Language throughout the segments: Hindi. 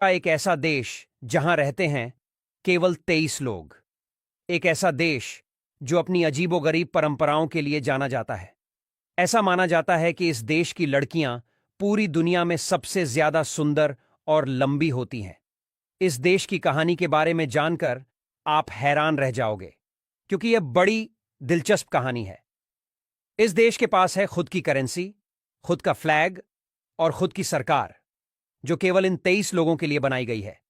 एक ऐसा देश जहां रहते हैं केवल 23 लोग। एक ऐसा देश जो अपनी अजीबोगरीब परंपराओं के लिए जाना जाता है। ऐसा माना जाता है कि इस देश की लड़कियां पूरी दुनिया में सबसे ज्यादा सुंदर और लंबी होती हैं। इस देश की कहानी के बारे में जानकर आप हैरान रह जाओगे, क्योंकि यह बड़ी दिलचस्प कहानी है। इस देश के पास है खुद की करेंसी, खुद का फ्लैग और खुद की सरकार, जो केवल इन 23 लोगों के लिए बनाई गई है।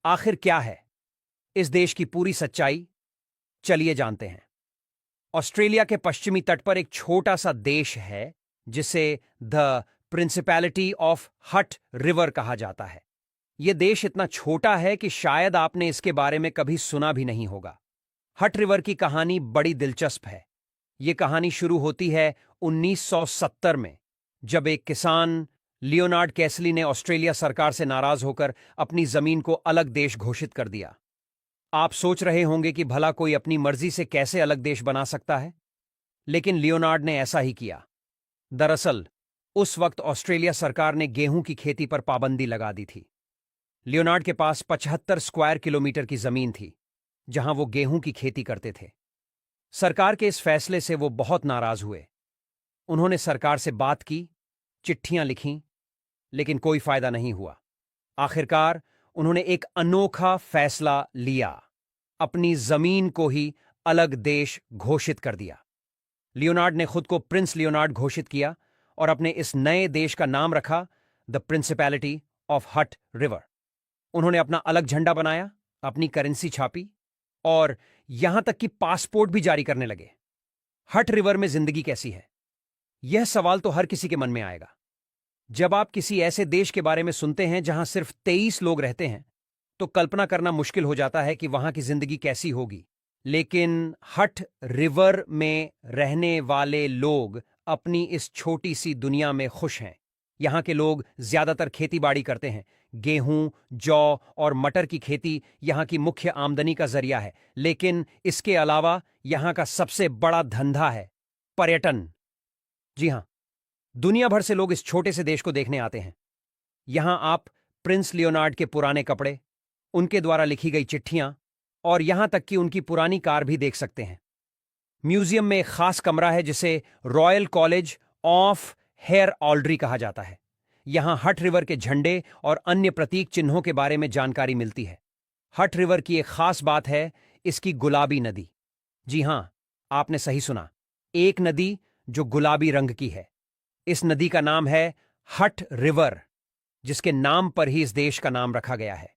आखिर क्या है इस देश की पूरी सच्चाई? चलिए जानते हैं। ऑस्ट्रेलिया के पश्चिमी तट पर एक छोटा सा देश है जिसे द प्रिंसिपैलिटी ऑफ हट रिवर कहा जाता है। यह देश इतना छोटा है कि शायद आपने इसके बारे में कभी सुना भी नहीं होगा। हट रिवर की कहानी बड़ी दिलचस्प है। यह कहानी शुरू होती है 1970 में, जब एक किसान लियोनार्ड कैसली ने ऑस्ट्रेलिया सरकार से नाराज होकर अपनी जमीन को अलग देश घोषित कर दिया। आप सोच रहे होंगे कि भला कोई अपनी मर्जी से कैसे अलग देश बना सकता है, लेकिन लियोनार्ड ने ऐसा ही किया। दरअसल उस वक्त ऑस्ट्रेलिया सरकार ने गेहूं की खेती पर पाबंदी लगा दी थी। लियोनार्ड के पास 75 स्क्वायर किलोमीटर की जमीन थी जहां वो गेहूं की खेती करते थे। सरकार के इस फैसले से वो बहुत नाराज हुए। उन्होंने सरकार से बात की, चिट्ठियां लिखीं, लेकिन कोई फायदा नहीं हुआ। आखिरकार उन्होंने एक अनोखा फैसला लिया, अपनी जमीन को ही अलग देश घोषित कर दिया। लियोनार्ड ने खुद को प्रिंस लियोनार्ड घोषित किया और अपने इस नए देश का नाम रखा द प्रिंसिपैलिटी ऑफ हट रिवर। उन्होंने अपना अलग झंडा बनाया, अपनी करेंसी छापी और यहां तक कि पासपोर्ट भी जारी करने लगे। हट रिवर में जिंदगी कैसी है, यह सवाल तो हर किसी के मन में आएगा। जब आप किसी ऐसे देश के बारे में सुनते हैं जहां सिर्फ 23 लोग रहते हैं, तो कल्पना करना मुश्किल हो जाता है कि वहां की जिंदगी कैसी होगी। लेकिन हट रिवर में रहने वाले लोग अपनी इस छोटी सी दुनिया में खुश हैं। यहां के लोग ज्यादातर खेतीबाड़ी करते हैं। गेहूं, जौ और मटर की खेती यहां की मुख्य आमदनी का जरिया है। लेकिन इसके अलावा यहां का सबसे बड़ा धंधा है पर्यटन। जी हां, दुनिया भर से लोग इस छोटे से देश को देखने आते हैं। यहां आप प्रिंस लियोनार्ड के पुराने कपड़े, उनके द्वारा लिखी गई चिट्ठियां और यहां तक कि उनकी पुरानी कार भी देख सकते हैं। म्यूजियम में एक खास कमरा है जिसे रॉयल कॉलेज ऑफ हेयर ऑल्ड्री कहा जाता है। यहां हट रिवर के झंडे और अन्य प्रतीक चिन्हों के बारे में जानकारी मिलती है। हट रिवर की एक खास बात है इसकी गुलाबी नदी। जी हां, आपने सही सुना, एक नदी जो गुलाबी रंग की है। इस नदी का नाम है हट रिवर, जिसके नाम पर ही इस देश का नाम रखा गया है।